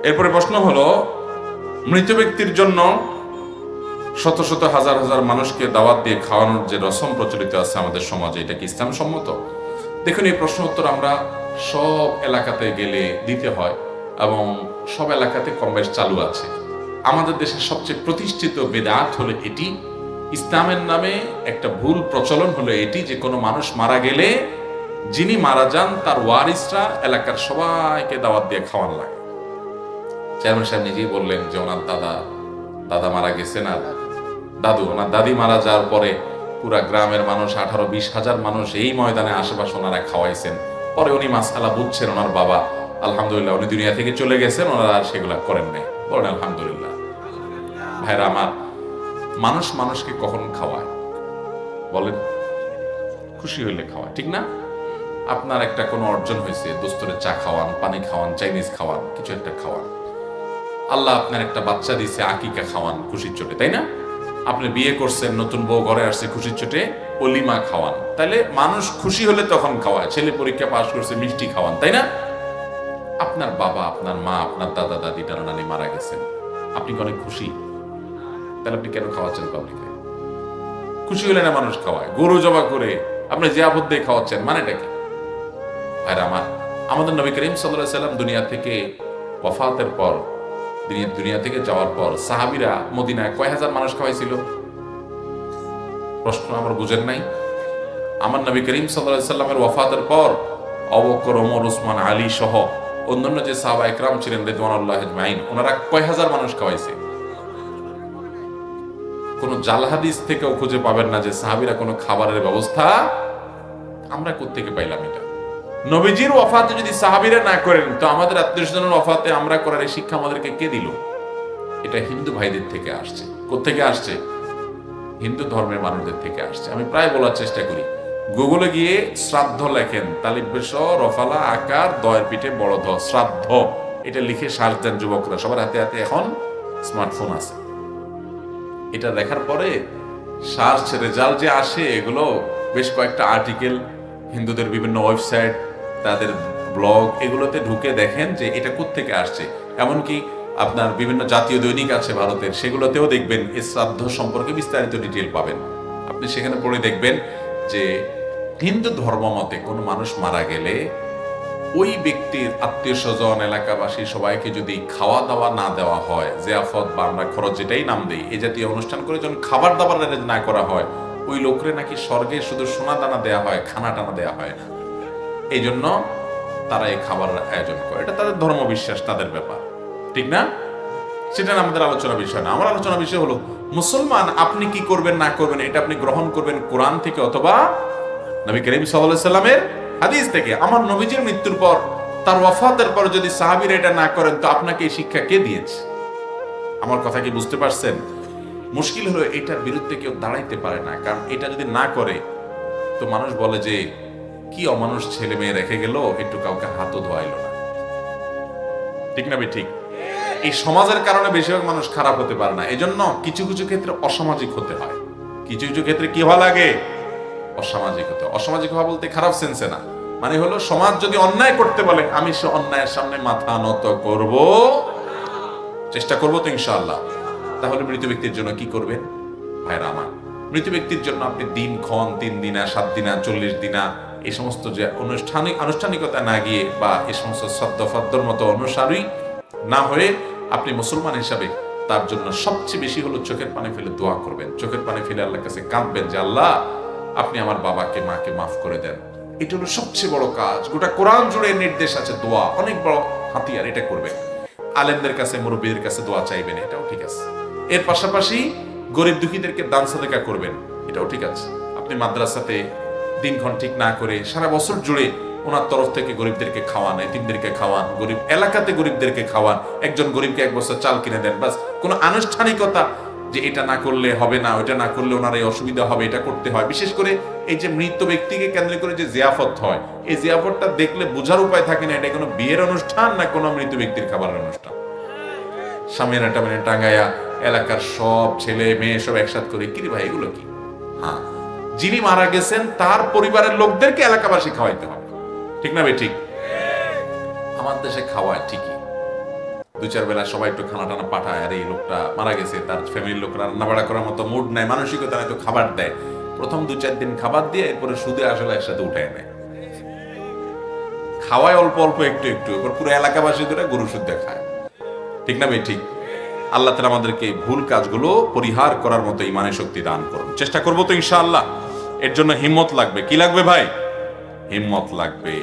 এরপরে প্রশ্ন হলো, মৃত ব্যক্তির জন্য শত শত হাজার হাজার মানুষকে দাওয়াত দিয়ে খাওয়ানোর যে রসম প্রচলিত আছে আমাদের সমাজে, এটা কি ইসলাম সম্মত? দেখুন, এই প্রশ্ন উত্তর আমরা সব এলাকাতে গেলে দিতে হয় এবং সব এলাকাতে কম বেশ চালু আছে। আমাদের দেশের সবচেয়ে প্রতিষ্ঠিত বেদাত হলো এটি, ইসলামের নামে একটা ভুল প্রচলন হলো এটি যে কোনো মানুষ মারা গেলে যিনি মারা যান তার ওয়ারিসরা এলাকার সবাইকে দাওয়াত দিয়ে খাওয়ান লাগে। চেয়ারম্যান সাহেব নিজেই বললেন যে ওনার দাদা মারা গেছেন, আর ওনার দাদি মারা যাওয়ার পরে পুরা গ্রামের মানুষ 18-20 হাজার মানুষ এই ময়দানে আশেপাশে ওনারা খাওয়াইছেন। পরে উনি মাসআলা বুঝছেন, ওনার বাবা আলহামদুলিল্লাহ উনি দুনিয়া থেকে চলে গেছেন, ওনারা আর সেগুলা করেন নাই। বলেন আলহামদুলিল্লাহ। ভাইরা আমার, মানুষ মানুষকে কখন খাওয়ায়? বলেন, খুশি হইলে খাওয়ায়, ঠিক না? আপনার একটা কোনো অর্জন হয়েছে, দোস্তরে চা খাওয়ান, পানি খাওয়ান, চাইনিজ খাওয়ান, কিছু একটা খাওয়ান। আল্লাহ আপনার একটা বাচ্চা দিয়েছে, আকিকা খাওয়ান খুশির চোটে, তাই না? আপনি বিয়ে করছেন, নতুন বউ ঘরে আসছে, খুশির চোটে অলিমা খাওয়ান। তাইলে মানুষ খুশি হলে তখন খাওয়ায়। ছেলে পরীক্ষা পাস করছে, মিষ্টি খাওয়ান, তাই না? আপনার বাবা, আপনার মা, আপনার দাদা দাদি, নানা নানি মারা গেছেন, আপনি অনেক খুশি, তাহলে আপনি কেন খাওয়াচ্ছেন পাবলিকে? খুশি হলে না মানুষ খাওয়ায়। গরু জবা করে আপনি জিয়াফত দিয়ে খাওয়াচ্ছেন, মানেটা কি? ভাইরা আমার, আমাদের নবী করিম সাল্লাল্লাহু আলাইহি সাল্লাম দুনিয়া থেকে ওয়াফাতের পর, দুনিয়া থেকে যাওয়ার পর সাহাবীরা মদিনায় কয় হাজার মানুষ খাওয়াইছিল? প্রশ্ন আমার বুঝেন নাই? আমার নবী করিম সাল্লাল্লাহু আলাইহি সাল্লামের ওয়াফাতের পর আবু বকর, ওমর, উসমান, আলী সহ অন্যান্য যে সাহাবা ইকরাম ছিলেন রিদওয়ানুল্লাহি আজমাইন, ওনারা কয় হাজার মানুষ খাওয়াইছে? কোন জাল হাদিস থেকেও খুঁজে পাবেন না যে সাহাবীরা কোনো খাবারের ব্যবস্থা। আমরা কোত্থেকে পাইলাম এটা? নবীজির ওয়াফাতে যদি সাহাবীরা না করেন, তো আমাদের আত্মীয়স্বজনের ওয়াফাতে আমরা করার এই শিক্ষা আমাদেরকে কে দিল? এটা হিন্দু ভাইদের থেকে আসছে। কোত্থেকে আসছে? হিন্দু ধর্মের মানুষদের থেকে আসছে। আমি প্রায় বলার চেষ্টা করি, গুগলে গিয়ে শ্রাদ্ধ লেখেন, তালিব বেশ রফালা আকার দয়ের পিঠে বড় ধ শ্রাদ্ধ, এটা লিখে সার্চ দেন যুবকরা। সবার হাতে হাতে এখন স্মার্টফোন আছে। এটা দেখার পরে সার্চ রেজাল্ট যে আসে, এগুলো বেশ কয়েকটা আর্টিকেল, হিন্দুদের বিভিন্ন ওয়েবসাইট, তাদের ব্লগ, এগুলোতে ঢুকে দেখেন যে এটা কোত্থেকে আসছে। এমনকি আপনার বিভিন্ন জাতীয় দৈনিক আছে ভারতের, সেগুলোতেও দেখবেন এই শ্রাদ্ধ সম্পর্কে বিস্তারিত ডিটেল পাবেন। আপনি সেখানে পড়ে দেখবেন যে হিন্দু ধর্ম মতে কোনো মানুষ মারা গেলে ওই ব্যক্তির আত্মীয় স্বজন, এলাকাবাসী সবাইকে যদি খাওয়া দাওয়া না দেওয়া হয়, জিয়াফত বা আমরা খরচ যেটাই নাম দেই, এই জাতীয় অনুষ্ঠান করে যখন খাবার দাবার না করা হয়, ওই লোকরে নাকি স্বর্গে শুধু সোনা দানা দেয়া হয়, খানা টানা দেয়া হয় না। এই জন্য তারা এই খাবারের আয়োজন করে। এটা তাদের ধর্ম বিশ্বাস, তাদের ব্যাপার, ঠিক না? সেটা আমাদের আলোচনা বিষয় না। আমার আলোচনা বিষয় হলো মুসলমান আপনি কি করবেন না করবেন, এটা আপনি গ্রহণ করবেন কোরআন থেকে অথবা নবী করিম সাল্লাল্লাহু আলাইহি সাল্লামের হাদিস থেকে। আমার নবীজির মৃত্যুর পর, তার ওয়াফাতের পর যদি সাহাবীরা এটা না করেন, তো আপনাকে এই শিক্ষা কে দিয়েছে? আমার কথা কি বুঝতে পারছেন? মুশকিল হলো এটার বিরুদ্ধে কেউ দাঁড়াইতে পারে না। কারণ এটা যদি না করে, তো মানুষ বলে যে কি অমানুষ ছেলে মেয়ে রেখে গেল, একটু কাউকে হাতও ধোয়াইল না। ঠিক না? ঠিক। এই সমাজের কারণে বেশিরভাগ মানুষ খারাপ হতে পারে না। এজন্য কিছু কিছু ক্ষেত্রে অসামাজিক হতে হয়। কিছু কিছু ক্ষেত্রে কি হওয়া লাগে? অসামাজিক হতে। অসামাজিক হওয়া বলতে খারাপ সেন্সে না, মানে হলো সমাজ যদি অন্যায় করতে বলে, আমি সে অন্যায়ের সামনে মাথা নত করব, চেষ্টা করবো তো ইনশাআল্লাহ। তাহলে মৃত ব্যক্তির জন্য কি করবেন? ভাইরা আমার, মৃত ব্যক্তির জন্য আপনি দিনক্ষণ 3 দিনা, 7 দিনা, 40 দিনা, এই সমস্ত যে আনুষ্ঠানিকতা না গিয়ে বা এই সমস্ত শ্রদ্ধা মতো অনুসারী না হয়ে আপনি মুসলমান হিসাবে তার জন্য সবচেয়ে বেশি হলো চোখের পানি ফেলে দোয়া করবেন। চোখের পানি ফেলে আল্লাহর কাছে কাঁদবেন যে আল্লাহ, আপনি আমার বাবাকে মাকে মাফ করে দেন। এটা হলো সবচেয়ে বড় কাজ। গোটা কোরআন জুড়ে নির্দেশ আছে, দোয়া অনেক বড় হাতিয়ার, এটা করবেন। আলেমদের কাছে, মুরব্বীদের কাছে দোয়া চাইবেন, এটাও ঠিক আছে। এর পাশাপাশি গরিব দুঃখীদেরকে দান সাদেকা করবেন, এটাও ঠিক আছে। আপনি মাদ্রাসাতে দিনক্ষণ ঠিক না করে সারা বছর জুড়ে ওনার তরফ থেকে গরিবদেরকে খাওয়ান, এতিমদেরকে খাওয়ান, গরিব এলাকাতে গরিবদেরকে খাওয়ান। একজন গরিবকে 1 বছর চাল কিনে দেন, বাস। কোনো আনুষ্ঠানিকতা যে এটা না করলে হবে না, ওইটা না করলে ওনার এই অসুবিধা হবে, এটা করতে হয়। বিশেষ করে এই যে মৃত ব্যক্তিকে কেন্দ্র করে যে জিয়াফত হয়, এই জিয়াফতটা দেখলে বোঝার উপায় থাকে না এটা কোনো বিয়ের অনুষ্ঠান না কোনো মৃত ব্যক্তির খাবারের অনুষ্ঠান। সামিয়ানা টামিয়ানা টাঙ্গায়া এলাকার সব ছেলে মেয়ে সব একসাথে করে, কি রে ভাই এগুলো কি? হ্যাঁ, যিনি মারা গেছেন তার পরিবারের লোকদেরকে এলাকাবাসী খাওয়াইতে হবে, ঠিক না ভাই? ঠিক। আমার দেশে খাওয়ায় ঠিকই, 2-4 বেলা সবাই একটু খানা টানা পাঠায়, আর এই লোকটা মারা গেছে, তার ফ্যামিলির লোকরা রান্নাবাড়া করার মতো মুড নাই, মানসিকতা নাই, তো খাবার দেয়। প্রথম 2-4 দিন খাবার দিয়ে এরপরে সুদে আসলে একসাথে উঠায় নেয়, খাওয়ায় অল্প অল্প একটু একটু, এরপর পুরো এলাকাবাসী ধরে গরু সুদে খায়। ঠিক না ভাই? ঠিক। আল্লাহ তাআলা আমাদেরকে এই ভুল কাজগুলো পরিহার করার মতো ইমানের শক্তি দান করুন। চেষ্টা করবো তো ইনশাআল্লাহ। এর জন্য হিম্মত লাগবে। কি লাগবে ভাই? হিম্মত লাগবে।